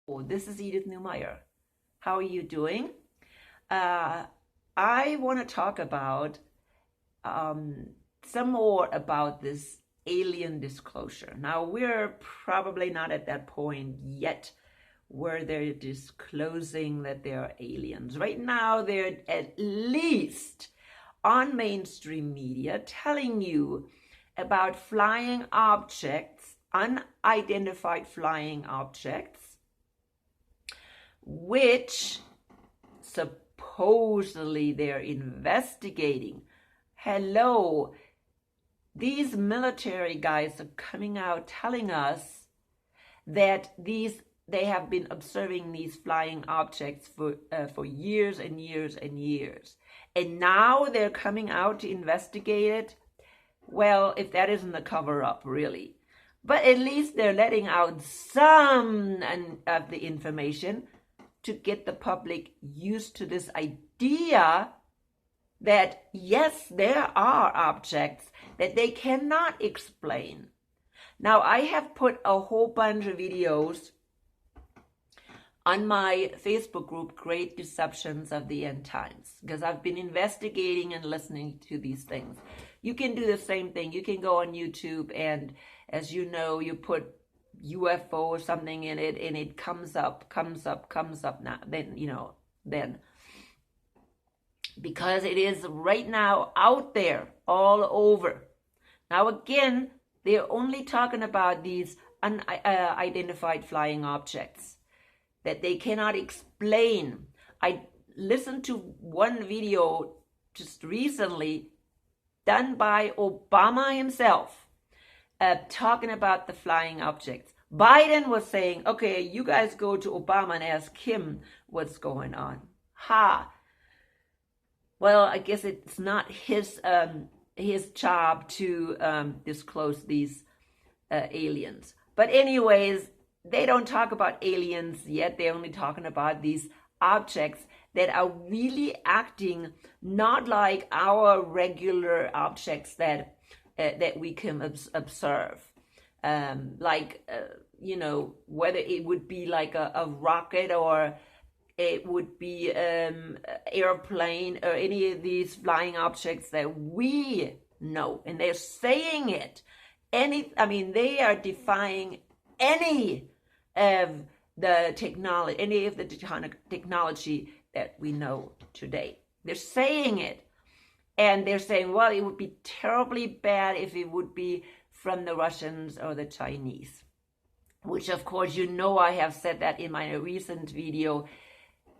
This is Edith Newmeyer. How are you doing? I want to talk about some more about this alien disclosure. Now, we're probably not at that point yet where they're disclosing that they're aliens. Right now, they're at least on mainstream media telling you about flying objects, unidentified flying objects, which supposedly they're investigating. Hello, these military guys are coming out telling us that they have been observing these flying objects for years and years and years, and now they're coming out to investigate it. Well, if that isn't a cover-up, really. But at least they're letting out some of the information to get the public used to this idea that, yes, there are objects that they cannot explain. Now, I have put a whole bunch of videos on my Facebook group, Great Deceptions of the End Times, because I've been investigating and listening to these things. You can do the same thing. You can go on YouTube and, as you know, you put UFO or something in it, and it comes up now, then because it is right now out there all over. Now again, they're only talking about these unidentified flying objects that they cannot explain. I listened to one video just recently done by Obama himself, talking about the flying objects. Biden was saying, okay, you guys go to Obama and ask him what's going on. Well, I guess it's not his job to disclose these aliens. But anyways, they don't talk about aliens yet. They're only talking about these objects that are really acting not like our regular objects that we can observe. Whether it would be like a rocket or it would be airplane or any of these flying objects that we know. And they're saying it. They are defying any of the technology that we know today. They're saying it. And they're saying, well, it would be terribly bad if it would be from the Russians or the Chinese, which, of course, I have said that in my recent video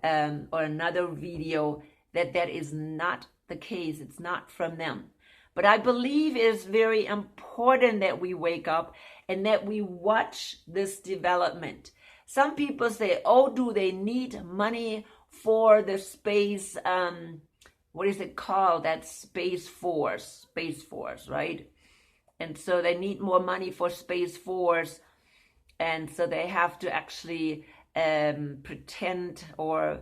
or another video, that is not the case. It's not from them. But I believe it's very important that we wake up and that we watch this development. Some people say, oh, do they need money for the space, what is it called? That's Space Force, right? And so they need more money for Space Force. And so they have to actually pretend or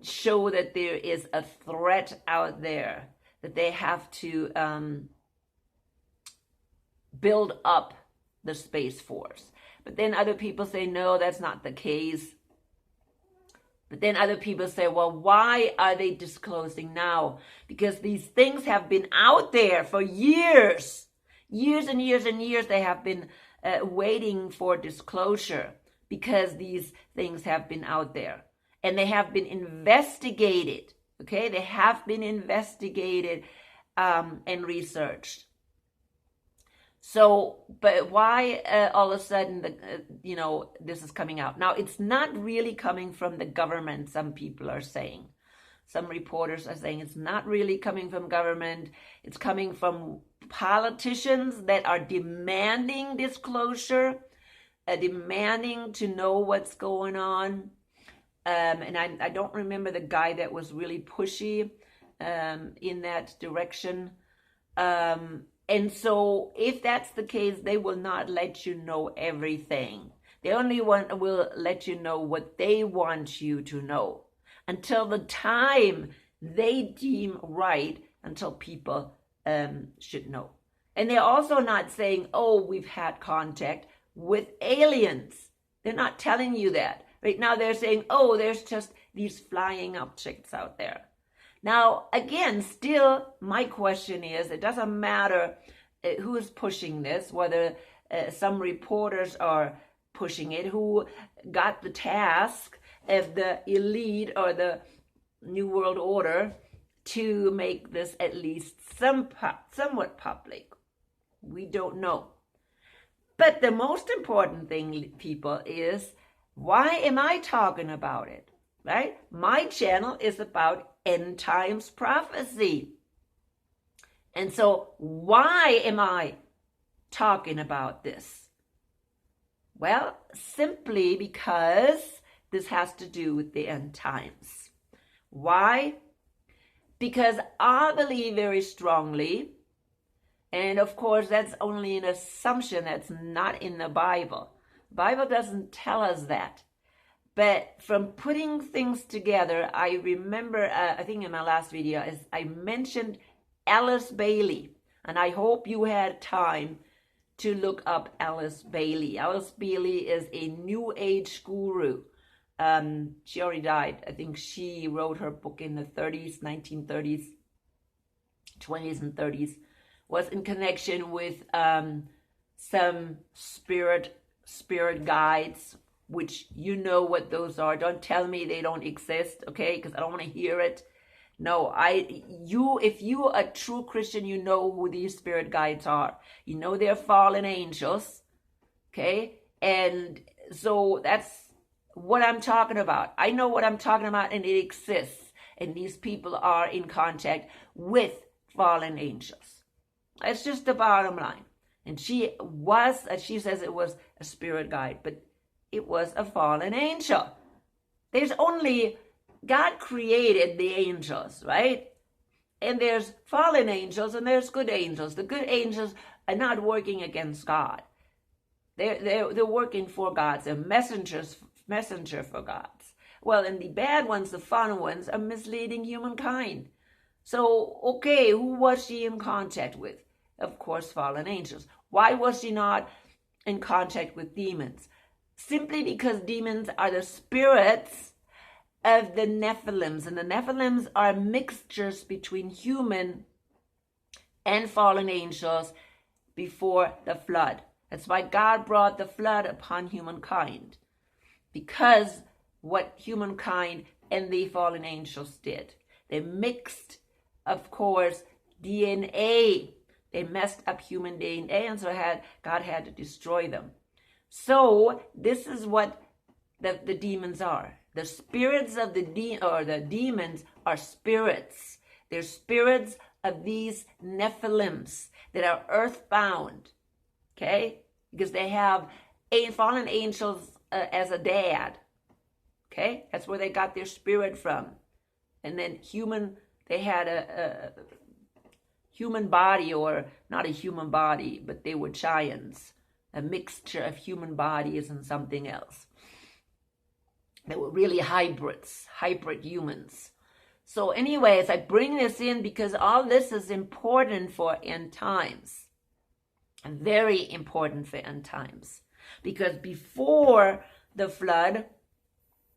show that there is a threat out there, that they have to build up the Space Force. But then other people say, no, that's not the case. But then other people say, well, why are they disclosing now? Because these things have been out there for years. Years and years and years they have been waiting for disclosure, because these things have been out there. And they have been investigated, okay? They have been investigated and researched. So, but why all of a sudden, this is coming out? Now, it's not really coming from the government, some people are saying. Some reporters are saying it's not really coming from government. It's coming from politicians that are demanding disclosure, demanding to know what's going on. And I don't remember the guy that was really pushy in that direction. And so if that's the case, they will not let you know everything. They only will let you know what they want you to know until the time they deem right, until people should know. And they're also not saying, oh, we've had contact with aliens. They're not telling you that. Right now they're saying, oh, there's just these flying objects out there. Now, again, still, my question is, it doesn't matter who is pushing this, whether some reporters are pushing it, who got the task of the elite or the New World Order to make this at least somewhat public. We don't know. But the most important thing, people, is why am I talking about it, right? My channel is about end times prophecy. And so why am I talking about this? Well, simply because this has to do with the end times. Why? Because I believe very strongly, and of course that's only an assumption, that's not in the Bible. The Bible doesn't tell us that. But from putting things together, I remember, I think in my last video, I mentioned Alice Bailey. And I hope you had time to look up Alice Bailey. Alice Bailey is a New Age guru. She already died. I think she wrote her book in the 30s, 1930s, 20s and 30s. Was in connection with some spirit guides, which you know what those are. Don't tell me they don't exist, okay? Because I don't want to hear it. No, if you are a true Christian, you know who these spirit guides are. You know they're fallen angels, okay? And so that's what I'm talking about. I know what I'm talking about, and it exists. And these people are in contact with fallen angels. That's just the bottom line. And she says it was a spirit guide, but it was a fallen angel. God created the angels, right? And there's fallen angels and there's good angels. The good angels are not working against God. They're working for God. They're messenger for God. Well, and the bad ones, the fallen ones, are misleading humankind. So, okay, who was she in contact with? Of course, fallen angels. Why was she not in contact with demons? Simply because demons are the spirits of the Nephilims. And the Nephilims are mixtures between human and fallen angels before the flood. That's why God brought the flood upon humankind. Because what humankind and the fallen angels did. They mixed, of course, DNA. They messed up human DNA, and so God had to destroy them. So this is what the demons are. The spirits of the demons are spirits. They're spirits of these Nephilims that are earthbound, okay? Because they have fallen angels as a dad, okay? That's where they got their spirit from. And then they had a human body, or not a human body, but they were giants, a mixture of human bodies and something else. They were really hybrid humans. So anyways, I bring this in because all this is important for end times. And very important for end times. Because before the flood,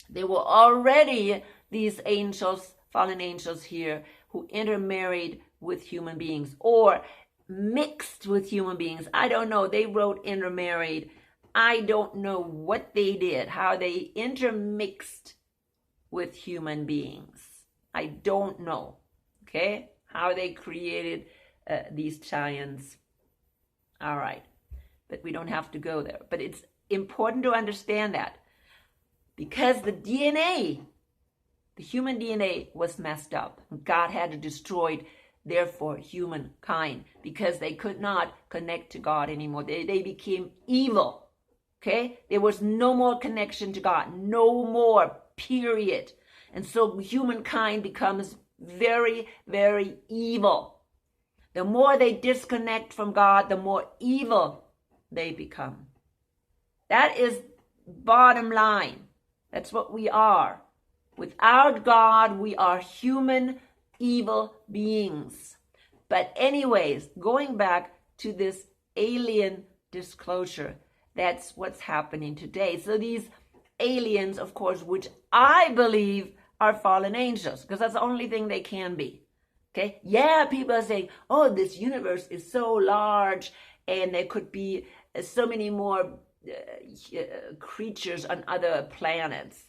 there were already these angels, fallen angels here, who intermarried with human beings or mixed with human beings. I don't know. They wrote intermarried. I don't know what they did, how they intermixed with human beings. I don't know, okay, how they created these giants. All right, but we don't have to go there. But it's important to understand that because the DNA, the human DNA was messed up. God had to destroy it, therefore, humankind, because they could not connect to God anymore. They became evil. Okay, there was no more connection to God, no more, period. And so humankind becomes very, very evil. The more they disconnect from God, the more evil they become. That is bottom line. That's what we are. Without God, we are human, evil beings. But anyways, going back to this alien disclosure, That's what's happening today. So these aliens, of course, which I believe are fallen angels, because that's the only thing they can be. Okay? Yeah, people are saying, oh, this universe is so large, and there could be so many more creatures on other planets.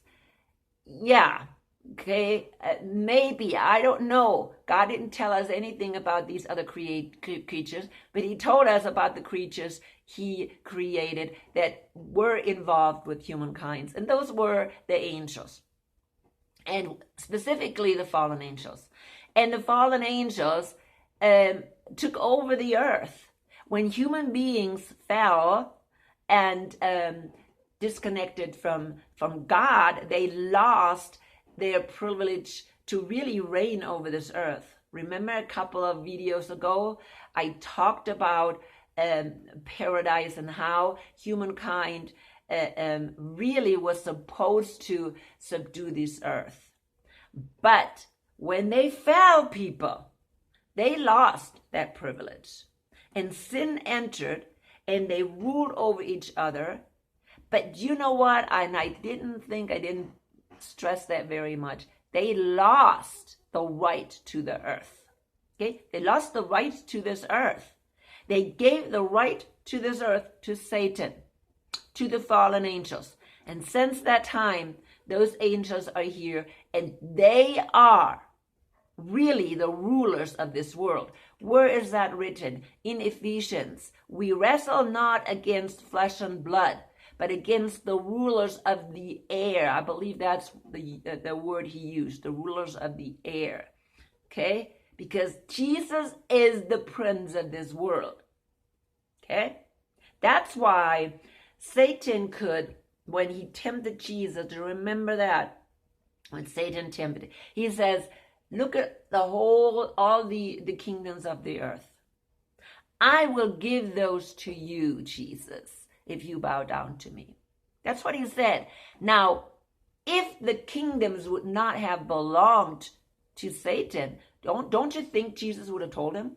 Yeah, okay, maybe, I don't know. God didn't tell us anything about these other creatures, but he told us about the creatures he created that were involved with humankind, and those were the angels, and specifically the fallen angels. And the fallen angels took over the earth. When human beings fell and disconnected from God, they lost their privilege to really reign over this earth. Remember a couple of videos ago, I talked about paradise and how humankind really was supposed to subdue this earth. But when they fell, people, they lost that privilege. And sin entered, and they ruled over each other. But you know what? And I didn't stress that very much. They lost the right to the earth. Okay? They lost the right to this earth. They gave the right to this earth to Satan, to the fallen angels. And since that time, those angels are here, and they are really the rulers of this world. Where is that written? In Ephesians. We wrestle not against flesh and blood, but against the rulers of the air. I believe that's the word he used, the rulers of the air. Okay? Because Jesus is the prince of this world. Okay? That's why Satan could, when he tempted Jesus, remember that, when Satan tempted, he says, look at all the kingdoms of the earth. I will give those to you, Jesus, if you bow down to me. That's what he said. Now, if the kingdoms would not have belonged to Satan, don't you think Jesus would have told him?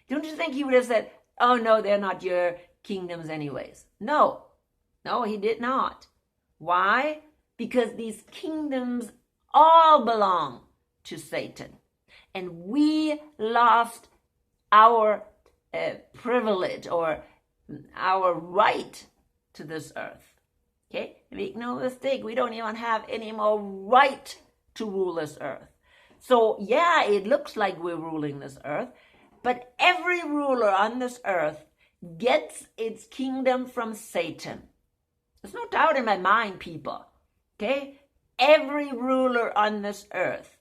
Don't you think he would have said, oh no, they're not your kingdoms anyways? No, he did not. Why? Because these kingdoms all belong to Satan. And we lost our privilege or our right to this earth. Okay? Make no mistake, we don't even have any more right to rule this earth. So yeah, it looks like we're ruling this earth, but every ruler on this earth gets its kingdom from Satan. There's no doubt in my mind, people. Okay? Every ruler on this earth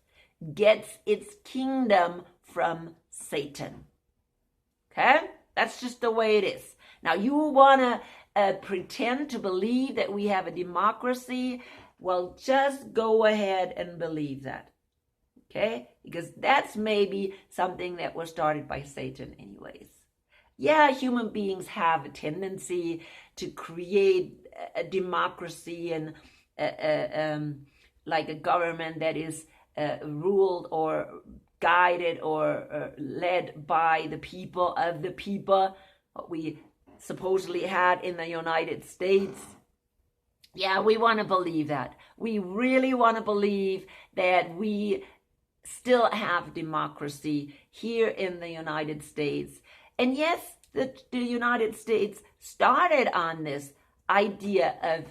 gets its kingdom from Satan. Okay? That's just the way it is. Now, you want to pretend to believe that we have a democracy? Well, just go ahead and believe that. Okay? Because that's maybe something that was started by Satan anyways. Yeah, human beings have a tendency to create a democracy and like a government that is ruled or guided or led by the people of the people, what we supposedly had in the United States. Yeah, we want to believe that. We really want to believe that we still have democracy here in the United States. And yes, the United States started on this idea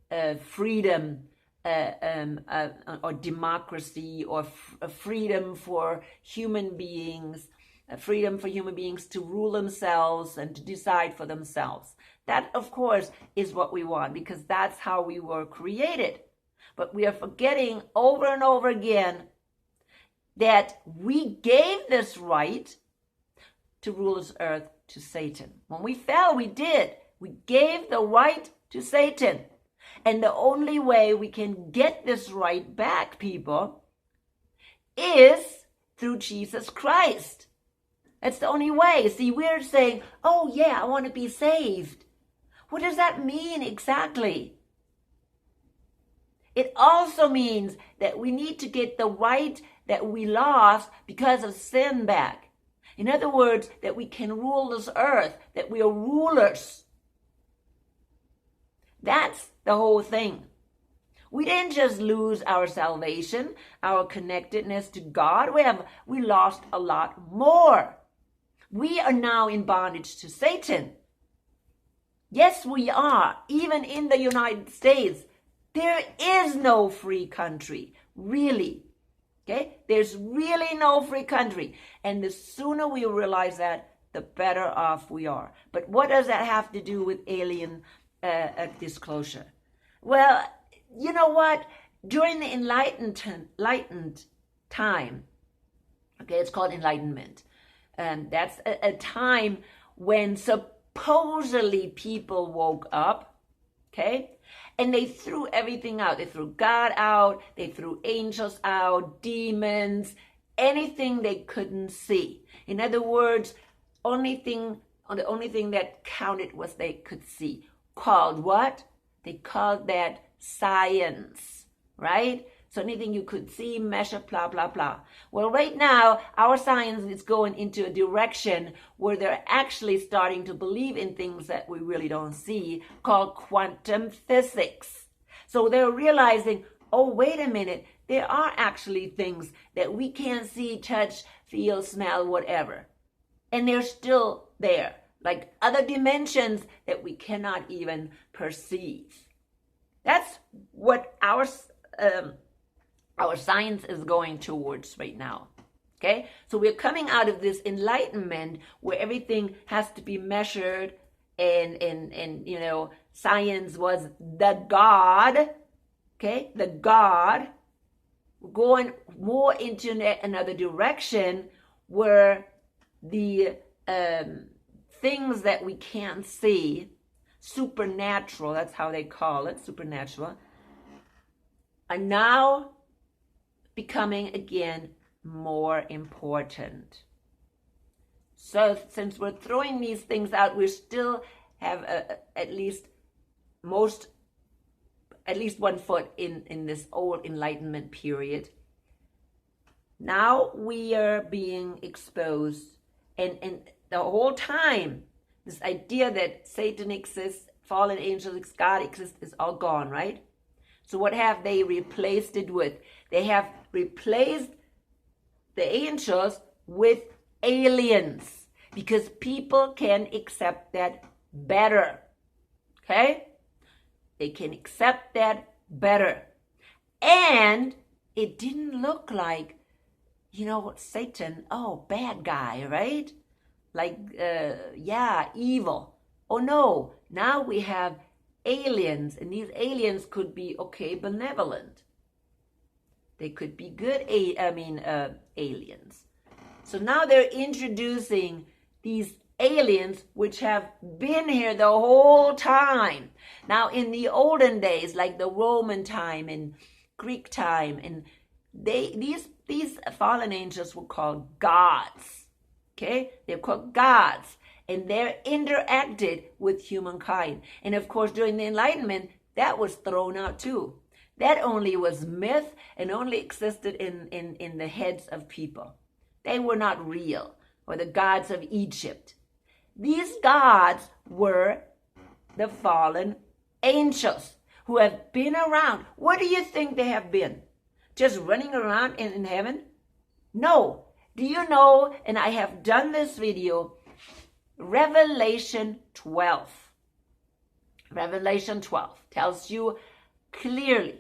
of freedom or democracy or freedom for human beings, freedom for human beings to rule themselves and to decide for themselves. That, of course, is what we want because that's how we were created. But we are forgetting over and over again that we gave this right to rule this earth to Satan. When we fell, we did. We gave the right to Satan. And the only way we can get this right back, people, is through Jesus Christ. That's the only way. See, we're saying, oh yeah, I want to be saved. What does that mean exactly? It also means that we need to get the right that we lost because of sin back. In other words, that we can rule this earth, that we are rulers. That's the whole thing. We didn't just lose our salvation, our connectedness to God. We lost a lot more. We are now in bondage to Satan. Yes, we are. Even in the United States, there is no free country, really. Okay? There's really no free country. And the sooner we realize that, the better off we are. But what does that have to do with alien disclosure? Well, you know what? During the enlightened time, okay, it's called Enlightenment. That's a time when supposedly people woke up, okay? And they threw everything out. They threw God out. They threw angels out, demons, anything they couldn't see. In other words, the only thing that counted was they could see. Called what? They called that science, right? So anything you could see, measure, blah, blah, blah. Well, right now, our science is going into a direction where they're actually starting to believe in things that we really don't see, called quantum physics. So they're realizing, oh, wait a minute, there are actually things that we can't see, touch, feel, smell, whatever. And they're still there, like other dimensions that we cannot even perceive. That's what our science is going towards right now. Okay? So we're coming out of this enlightenment where everything has to be measured and you know, science was the God. Okay? The God. We're going more into another direction where the things that we can't see, supernatural, that's how they call it, supernatural, are now becoming again more important. So since we're throwing these things out, we still have at least one foot in this old Enlightenment period. Now we are being exposed, and the whole time, this idea that Satan exists, fallen angels, God exists, is all gone, right? So what have they replaced it with? They have replaced the angels with aliens, because people can accept that better. Okay? They can accept that better. And it didn't look like, you know, Satan, oh, bad guy, right? Like, evil. Oh no, now we have aliens, and these aliens could be, okay, benevolent. They could be good, aliens. So now they're introducing these aliens which have been here the whole time. Now in the olden days, like the Roman time and Greek time, and these fallen angels were called gods. Okay? They're called gods. And they're interacted with humankind. And of course, during the Enlightenment, that was thrown out too. That only was myth and only existed in the heads of people. They were not real, or the gods of Egypt. These gods were the fallen angels who have been around. What do you think they have been? Just running around in heaven? No. Do you know, and I have done this video, Revelation 12. Revelation 12 tells you clearly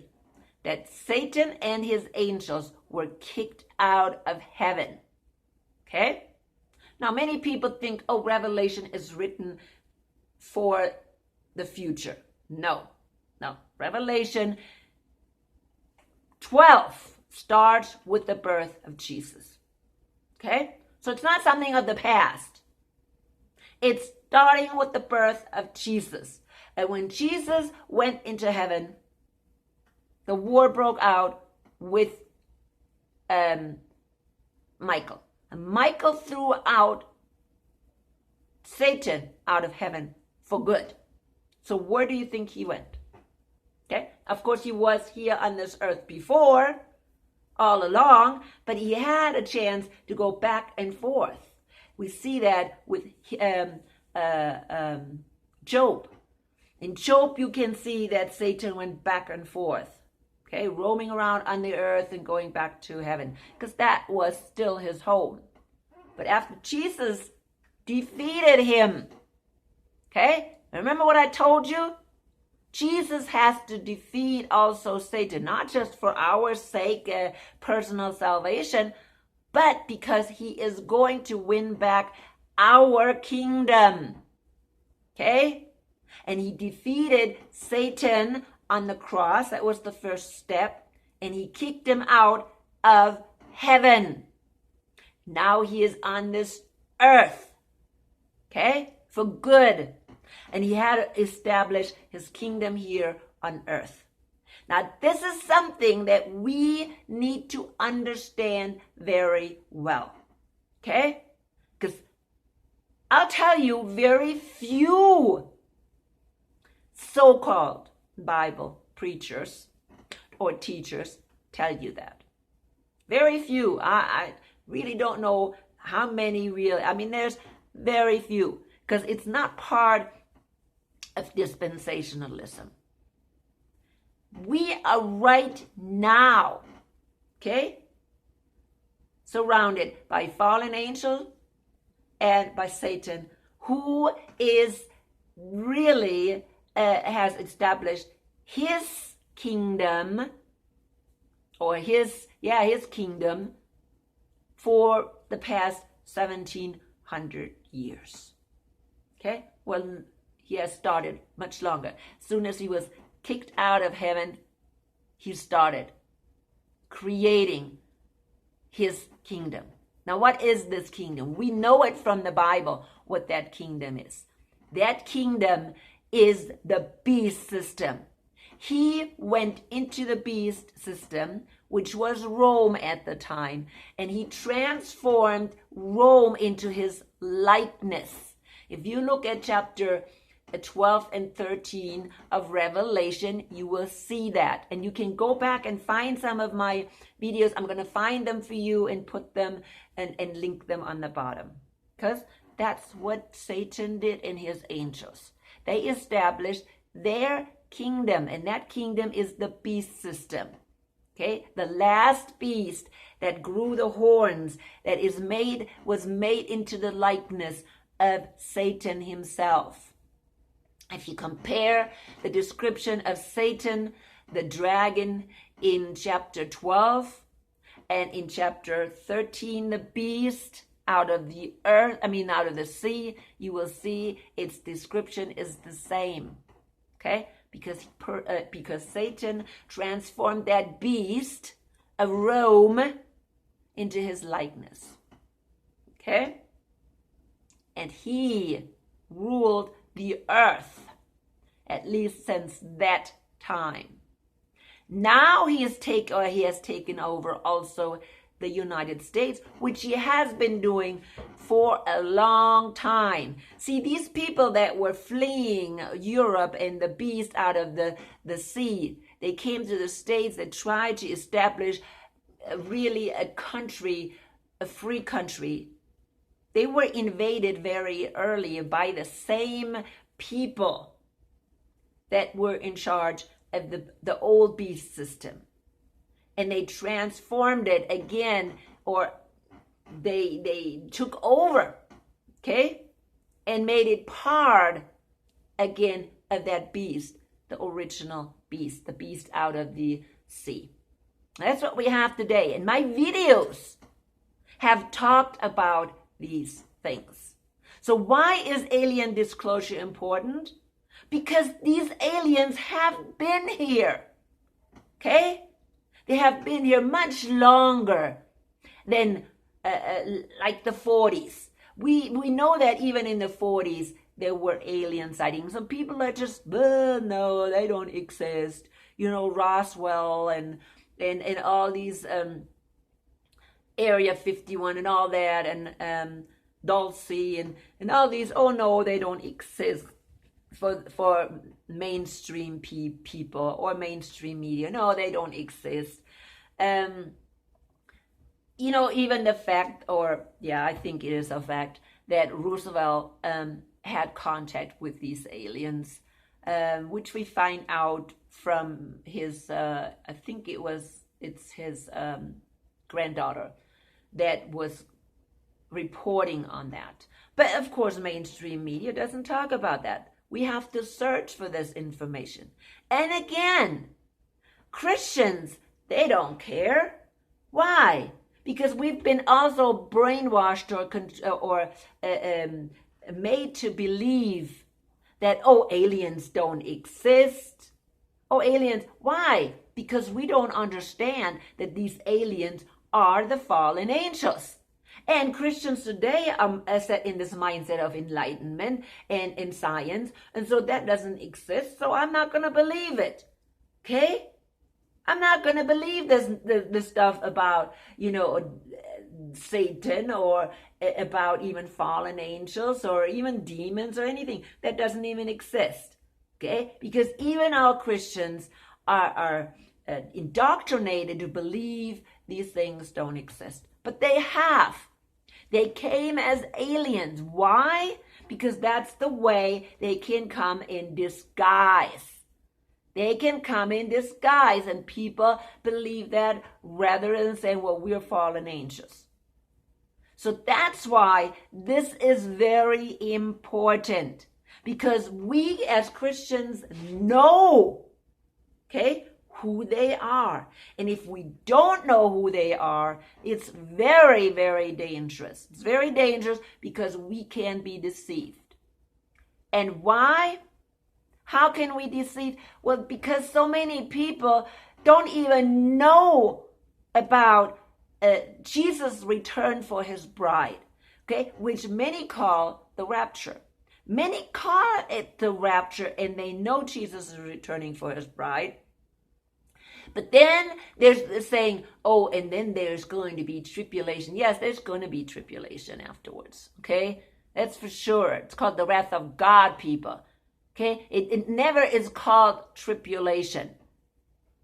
that Satan and his angels were kicked out of heaven. Okay? Now, many people think, oh, Revelation is written for the future. No. Revelation 12 starts with the birth of Jesus. Okay? So it's not something of the past. It's starting with the birth of Jesus. And when Jesus went into heaven, the war broke out with Michael. And Michael threw out Satan out of heaven for good. So where do you think he went? Okay? Of course, he was here on this earth before, all along, but he had a chance to go back and forth. We see that with Job. In Job, you can see that Satan went back and forth, okay, roaming around on the earth and going back to heaven, because that was still his home. But after Jesus defeated him, okay, remember what I told you? Jesus has to defeat also Satan, not just for our sake, personal salvation, but because he is going to win back our kingdom, okay? And he defeated Satan on the cross. That was the first step. And he kicked him out of heaven. Now he is on this earth, okay, for good. And he had to establish his kingdom here on earth. Now, this is something that we need to understand very well, okay? Because I'll tell you, very few so-called Bible preachers or teachers tell you that. Very few. I really don't know how many really. I mean, there's very few, because it's not part of dispensationalism. We are right now, okay, surrounded by fallen angels and by Satan, who is really has established his kingdom, or his kingdom, for the past 1700 years. Okay, well, he has started much longer. As soon as he was kicked out of heaven, he started creating his kingdom. Now, what is this kingdom? We know it from the Bible, what that kingdom is. That kingdom is the beast system. He went into the beast system, which was Rome at the time, and he transformed Rome into his likeness. If you look at chapter 12 and 13 of Revelation, you will see that. And you can go back and find some of my videos. I'm going to find them for you and put them and link them on the bottom. Because that's what Satan did and his angels. They established their kingdom, and that kingdom is the beast system. Okay, the last beast that grew the horns, that was made into the likeness of Satan himself. If you compare the description of Satan, the dragon, in chapter 12, and in chapter 13, the beast out of the earth, out of the sea, you will see its description is the same. Okay? Because Satan transformed that beast of Rome into his likeness. Okay? And he ruled the earth, at least since that time. Now he has taken over also the United States, which he has been doing for a long time. See, these people that were fleeing Europe and the beast out of the sea, they came to the States. They tried to establish really a country, a free country. They were invaded very early by the same people that were in charge of the old beast system. And they transformed it again, or they took over, okay, and made it part again of that beast, the original beast, the beast out of the sea. That's what we have today. And my videos have talked about these things. So why is alien disclosure important? Because these aliens have been here, okay? They have been here much longer than like the 40s. We know that even in the 40s, there were alien sightings. Some people are just, no, they don't exist. You know, Roswell and all these Area 51 and all that, and Dulce and all these, oh no, they don't exist for mainstream people or mainstream media. No, they don't exist. You know, even the fact, I think it is a fact, that Roosevelt had contact with these aliens which we find out from his, I think it's his granddaughter that was reporting on that. But of course, mainstream media doesn't talk about that. We have to search for this information. And again, Christians, they don't care. Why? Because we've been also brainwashed or made to believe that, oh, aliens don't exist. Oh, aliens, why? Because we don't understand that these aliens are the fallen angels. And Christians today are set in this mindset of enlightenment and in science, and so that doesn't exist, so I'm not going to believe it. Okay? I'm not going to believe this stuff about, Satan or about even fallen angels or even demons or anything. That doesn't even exist. Okay? Because even our Christians are indoctrinated to believe these things don't exist. But they have. They came as aliens. Why? Because that's the way they can come in disguise. They can come in disguise, and people believe that rather than saying, well, we're fallen angels. So that's why this is very important, because we as Christians know, okay, who they are. And if we don't know who they are, it's very, very dangerous. It's very dangerous because we can be deceived. And why? How can we deceive? Well, because so many people don't even know about Jesus' return for his bride, okay, which many call the rapture. Many call it the rapture, and they know Jesus is returning for his bride. But then there's saying, oh, and then there's going to be tribulation. Yes, there's going to be tribulation afterwards, okay? That's for sure. It's called the wrath of God, people, okay? It never is called tribulation.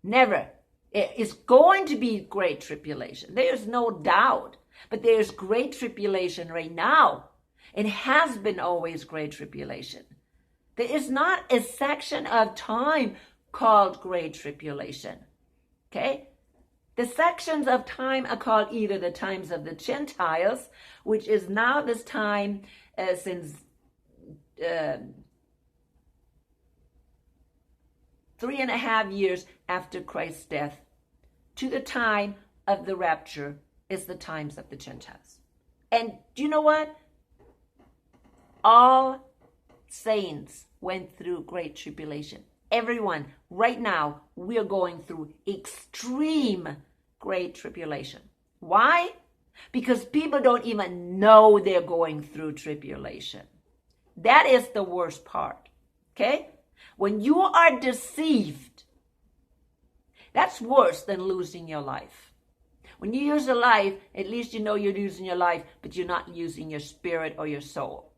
Never. It's going to be great tribulation. There's no doubt. But there's great tribulation right now. It has been always great tribulation. There is not a section of time called great tribulation. Okay? The sections of time are called either the times of the gentiles, which is now this time since 3.5 years after Christ's death, to the time of the rapture is the times of the gentiles. And do you know what? All saints went through great tribulation. Everyone, right now, we are going through extreme great tribulation. Why? Because people don't even know they're going through tribulation. That is the worst part, okay? When you are deceived, that's worse than losing your life. When you lose your life, at least you know you're losing your life, but you're not losing your spirit or your soul.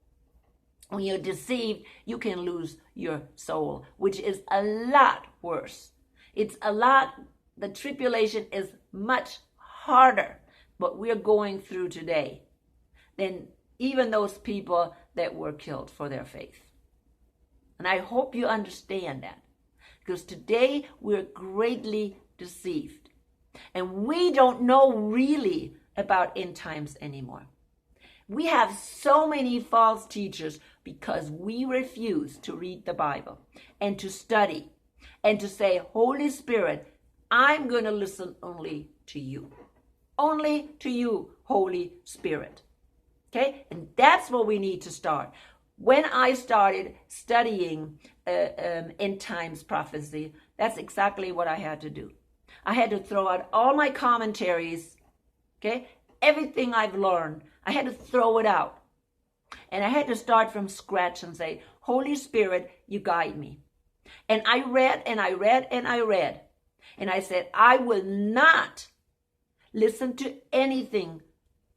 When you're deceived, you can lose your soul, which is a lot worse. The tribulation is much harder, what we're going through today, than even those people that were killed for their faith. And I hope you understand that, because today we're greatly deceived. And we don't know really about end times anymore. We have so many false teachers because we refuse to read the Bible and to study and to say, Holy Spirit, I'm going to listen only to you. Only to you, Holy Spirit. Okay? And that's what we need to start. When I started studying end times prophecy, that's exactly what I had to do. I had to throw out all my commentaries, okay? Everything I've learned, I had to throw it out. And I had to start from scratch and say, Holy Spirit, you guide me. And I read and I read and I read. And I said, I will not listen to anything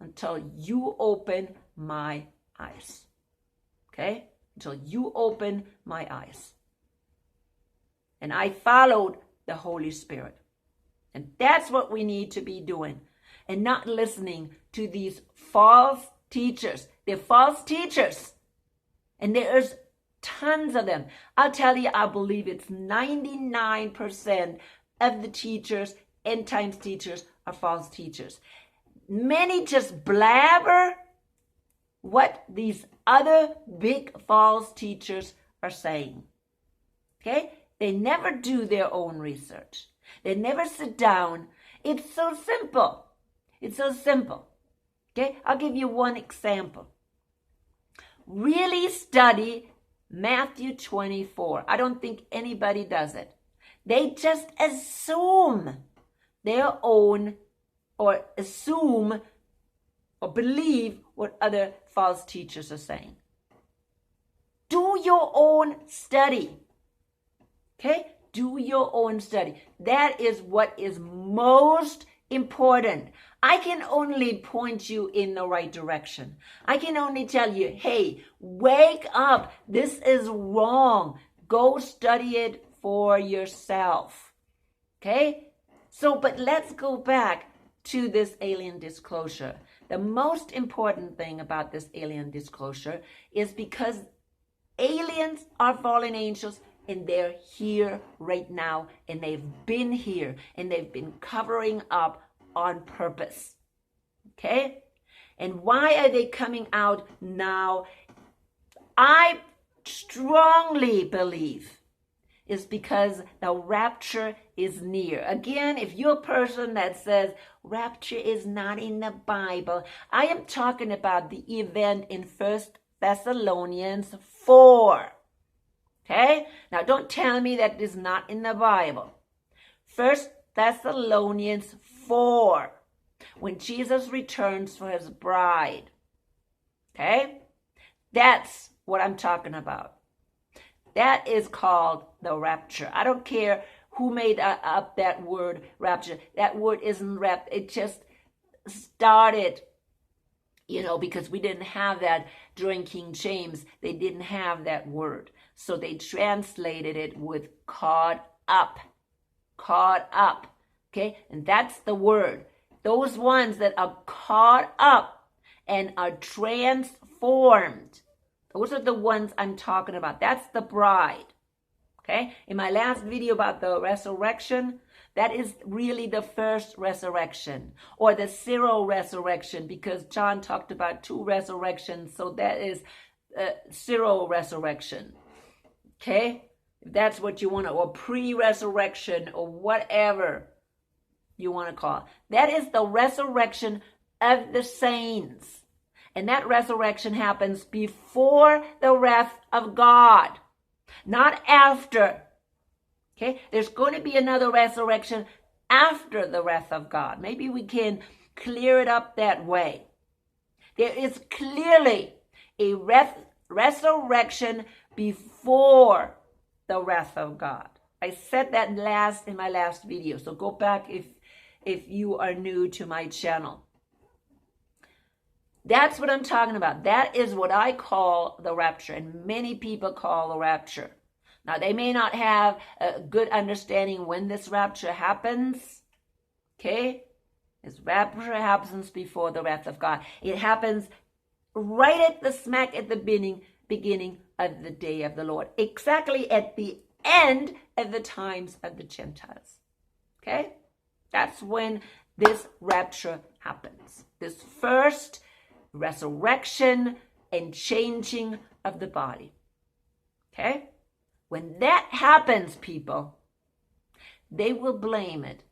until you open my eyes. Okay? Until you open my eyes. And I followed the Holy Spirit. And that's what we need to be doing. And not listening to these false teachers. They're false teachers. And there's Tons of them. I'll tell you, I believe it's 99% of the teachers, end times teachers, are false teachers. Many just blabber what these other big false teachers are saying. Okay? They never do their own research. They never sit down. It's so simple. It's so simple. Okay? I'll give you one example. Really study Matthew 24. I don't think anybody does it. They just assume their own, or assume or believe what other false teachers are saying. Do your own study. Okay? Do your own study. That is what is most important. I can only point you in the right direction. I can only tell you, hey, wake up. This is wrong. Go study it for yourself. Okay? So, but let's go back to this alien disclosure. The most important thing about this alien disclosure is because aliens are fallen angels, and they're here right now, and they've been here, and they've been covering up on purpose. Okay? And why are they coming out now? I strongly believe is because the rapture is near. Again, if you're a person that says rapture is not in the Bible, I am talking about the event in 1 Thessalonians 4. Okay? Now, don't tell me that is not in the Bible. 1 Thessalonians 4, when Jesus returns for his bride. Okay? That's what I'm talking about. That is called the rapture. I don't care who made up that word, rapture. That word isn't rapture. It just started, because we didn't have that during King James. They didn't have that word. So they translated it with caught up. Caught up. Okay? And that's the word. Those ones that are caught up and are transformed. Those are the ones I'm talking about. That's the bride. Okay? In my last video about the resurrection, that is really the first resurrection, or the zero resurrection, because John talked about 2 resurrections, so that is zero resurrection. Okay? If that's what you want to, or pre-resurrection, or whatever you want to call it. That is the resurrection of the saints. And that resurrection happens before the wrath of God, not after. Okay? There's going to be another resurrection after the wrath of God. Maybe we can clear it up that way. There is clearly a resurrection before the wrath of God. I said that in my last video, so go back if you are new to my channel. That's what I'm talking about. That is what I call the rapture, and many people call the rapture. Now, they may not have a good understanding when this rapture happens. Okay? This rapture happens before the wrath of God. It happens right at the smack at the beginning of the day of the Lord. Exactly at the end of the times of the Gentiles. Okay? That's when this rapture happens. This first resurrection and changing of the body. Okay? When that happens, people, they will blame it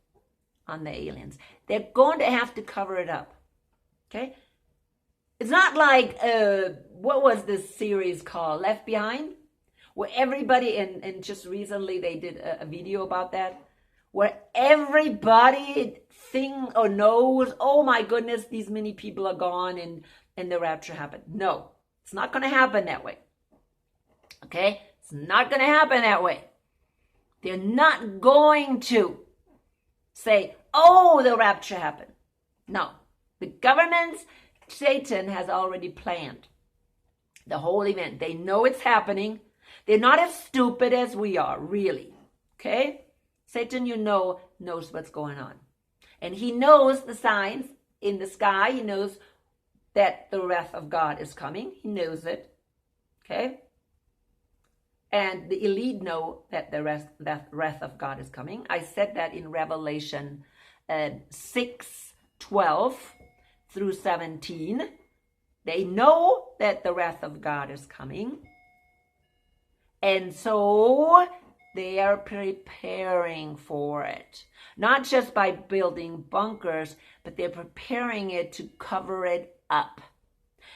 on the aliens. They're going to have to cover it up. Okay? It's not like, what was this series called? Left Behind? Where everybody, and just recently they did a video about that, where everybody knows, oh my goodness, these many people are gone and the rapture happened. No, it's not going to happen that way. Okay? It's not going to happen that way. They're not going to say, oh, the rapture happened. No. The governments, Satan has already planned the whole event. They know it's happening. They're not as stupid as we are, really. Okay? Satan, knows what's going on. And he knows the signs in the sky. He knows that the wrath of God is coming. He knows it. Okay? And the elite know that the wrath of God is coming. I said that in Revelation 6:12 through 17. They know that the wrath of God is coming. And so they are preparing for it. Not just by building bunkers, but they're preparing it to cover it up.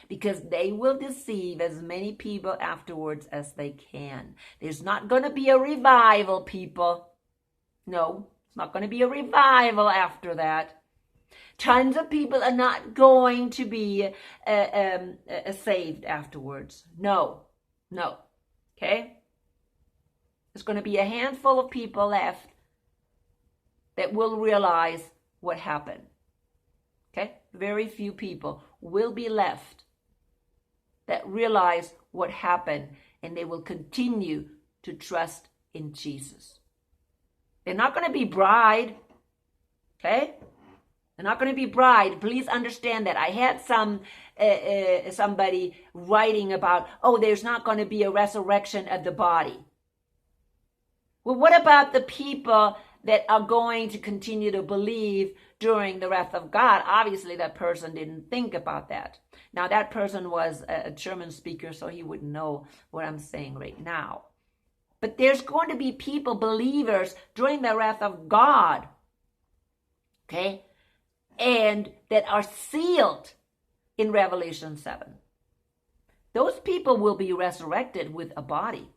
Because they will deceive as many people afterwards as they can. There's not going to be a revival, people. No, it's not going to be a revival after that. Tons of people are not going to be saved afterwards. No. Okay? There's going to be a handful of people left that will realize what happened. Okay? Very few people will be left that realize what happened, and they will continue to trust in Jesus. They're not going to be bride. Okay? They're not going to be bride. Please understand that. I had somebody writing about, there's not going to be a resurrection of the body. Well, what about the people that are going to continue to believe during the wrath of God? Obviously, that person didn't think about that. Now, that person was a German speaker, so he wouldn't know what I'm saying right now. But there's going to be people, believers, during the wrath of God, okay, and that are sealed in Revelation 7. Those people will be resurrected with a body.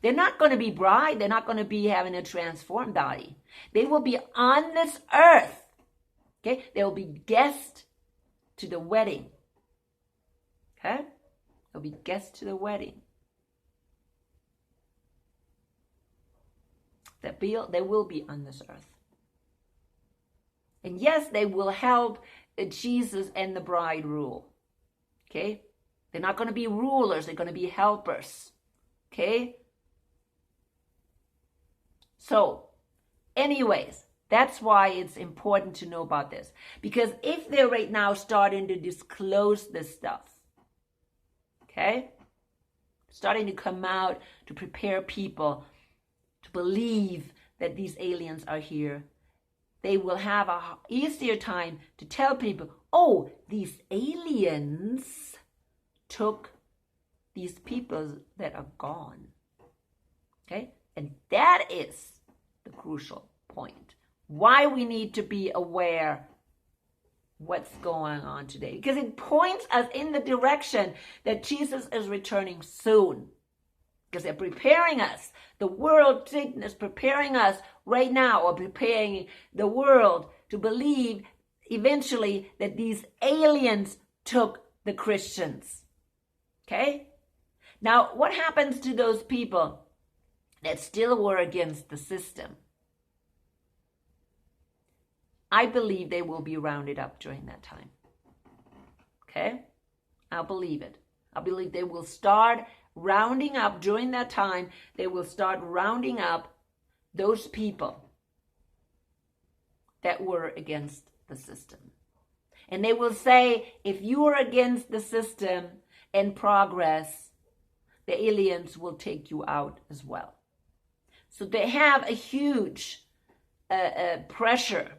They're not going to be bride. They're not going to be having a transformed body. They will be on this earth. Okay? They will be guests to the wedding. Okay? They'll be guests to the wedding. They will be on this earth. And yes, they will help Jesus and the bride rule. Okay? They're not going to be rulers. They're going to be helpers. Okay? So, anyways, that's why it's important to know about this. Because if they're right now starting to disclose this stuff, okay, starting to come out to prepare people to believe that these aliens are here, they will have an easier time to tell people, these aliens took these people that are gone. Okay? And that is the crucial point. Why we need to be aware what's going on today. Because it points us in the direction that Jesus is returning soon. Because they're preparing us. The world, Satan is preparing us right now, or preparing the world to believe eventually that these aliens took the Christians. Okay? Now, what happens to those people that still were against the system? I believe they will be rounded up during that time. Okay? I believe it. I believe they will start rounding up during that time. They will start rounding up those people that were against the system. And they will say, if you are against the system and progress, the aliens will take you out as well. So they have a huge pressure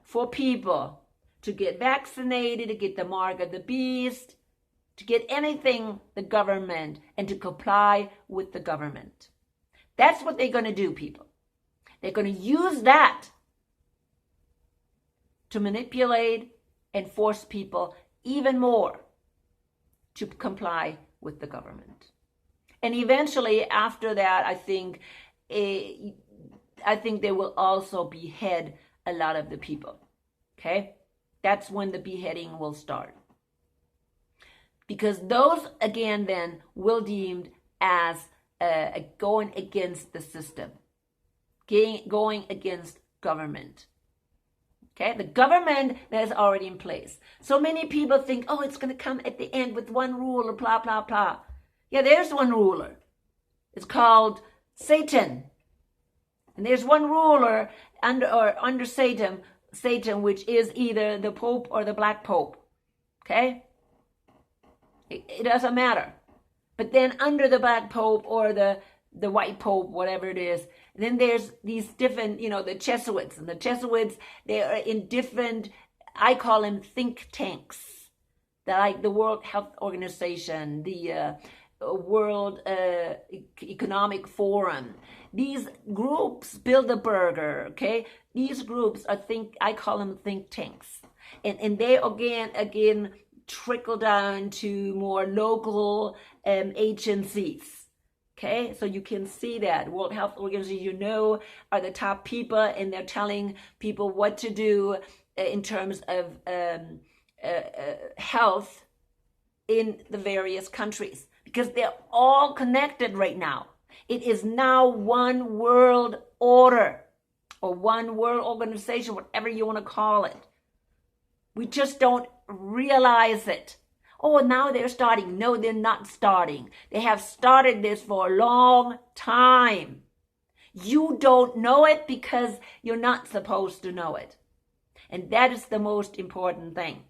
for people to get vaccinated, to get the mark of the beast, to get anything the government, and to comply with the government. That's what they're going to do, people. They're going to use that to manipulate and force people even more to comply with the government. And eventually, after that, I think they will also behead a lot of the people. Okay? That's when the beheading will start. Because those, again, then, will deemed as going against the system. Going against government. Okay? The government that is already in place. So many people think, it's going to come at the end with one ruler, blah, blah, blah. Yeah, there's one ruler. It's called Satan. And there's one ruler under Satan, which is either the Pope or the Black Pope. Okay? It doesn't matter. But then under the black pope or the white pope, whatever it is, then there's these different, the Jesuits. And the Jesuits, they are in different, I call them think tanks. They're like the World Health Organization, the World Economic Forum. These groups, Bilderberger, okay? These groups are I call them think tanks. And they again trickle down to more local agencies. Okay, so you can see that World Health Organization, are the top people, and they're telling people what to do in terms of health in the various countries, because they're all connected right now. It is now one world order or one world organization, whatever you want to call it. We just don't realize it. Oh, now they're starting. No, they're not starting. They have started this for a long time. You don't know it because you're not supposed to know it. And that is the most important thing.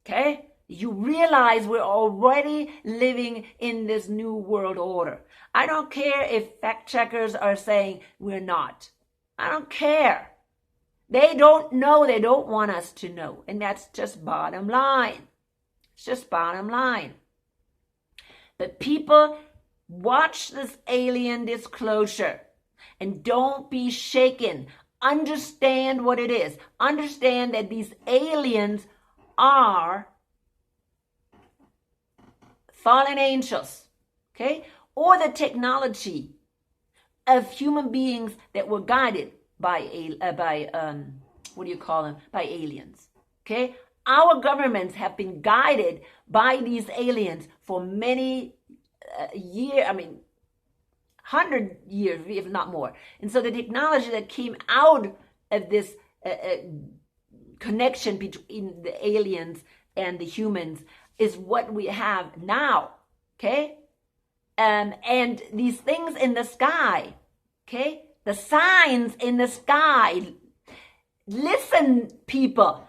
Okay? You realize we're already living in this new world order. I don't care if fact checkers are saying we're not. I don't care. They don't know. They don't want us to know. And that's just bottom line. It's just bottom line. But people, watch this alien disclosure and don't be shaken. Understand what it is. Understand that these aliens are fallen angels, okay? Or the technology of human beings that were guided by aliens, okay? Our governments have been guided by these aliens for many years, 100 years, if not more. And so the technology that came out of this connection between the aliens and the humans is what we have now, okay? And these things in the sky, okay? The signs in the sky. Listen, people.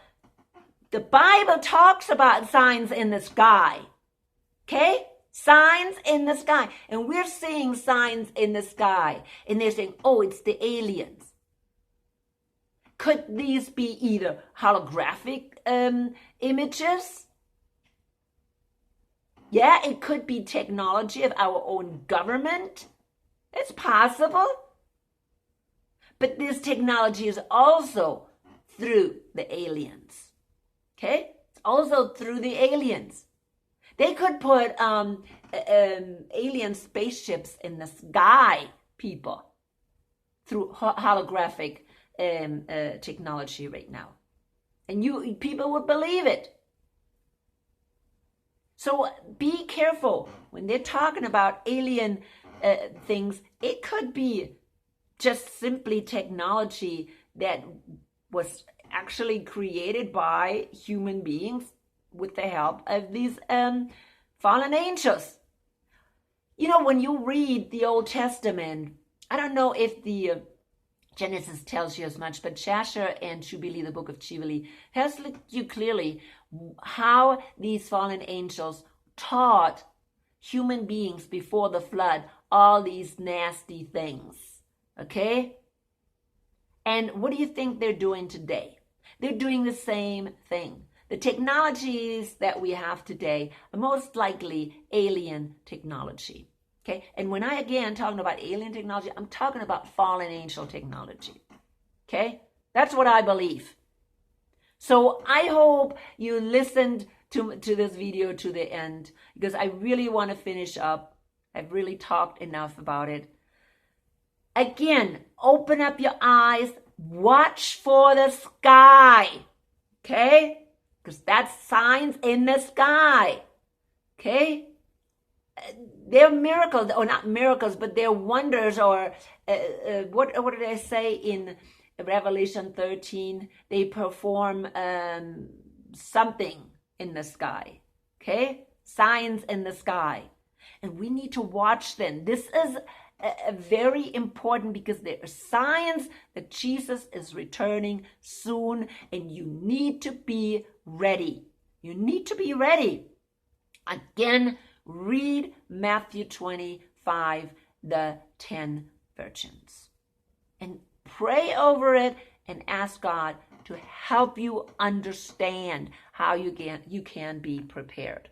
The Bible talks about signs in the sky, okay? Signs in the sky. And we're seeing signs in the sky. And they're saying, oh, it's the aliens. Could these be either holographic images? Yeah, it could be technology of our own government. It's possible. But this technology is also through the aliens. Okay? It's also through the aliens. They could put alien spaceships in the sky, people, through holographic technology right now. And people would believe it. So be careful when they're talking about alien things. It could be just simply technology that was actually created by human beings with the help of these fallen angels. When you read the Old Testament, I don't know if the Genesis tells you as much, but Jasher and Jubilee, the book of Jubilee, tells you clearly how these fallen angels taught human beings before the flood all these nasty things. Okay? And what do you think they're doing today? They're doing the same thing. The technologies that we have today are most likely alien technology. Okay? And when I again talking about alien technology, I'm talking about fallen angel technology. Okay? That's what I believe. So I hope you listened to this video to the end, because I really want to finish up. I've really talked enough about it. Again, open up your eyes. Watch for the sky, okay? Because that's signs in the sky, okay? They're miracles, or not miracles, but they're wonders, or what did I say in Revelation 13? They perform something in the sky, okay? Signs in the sky. And we need to watch them. This is very important, because there are signs that Jesus is returning soon, and you need to be ready. You need to be ready. Again, read Matthew 25, the 10 virgins, and pray over it and ask God to help you understand how you can be prepared.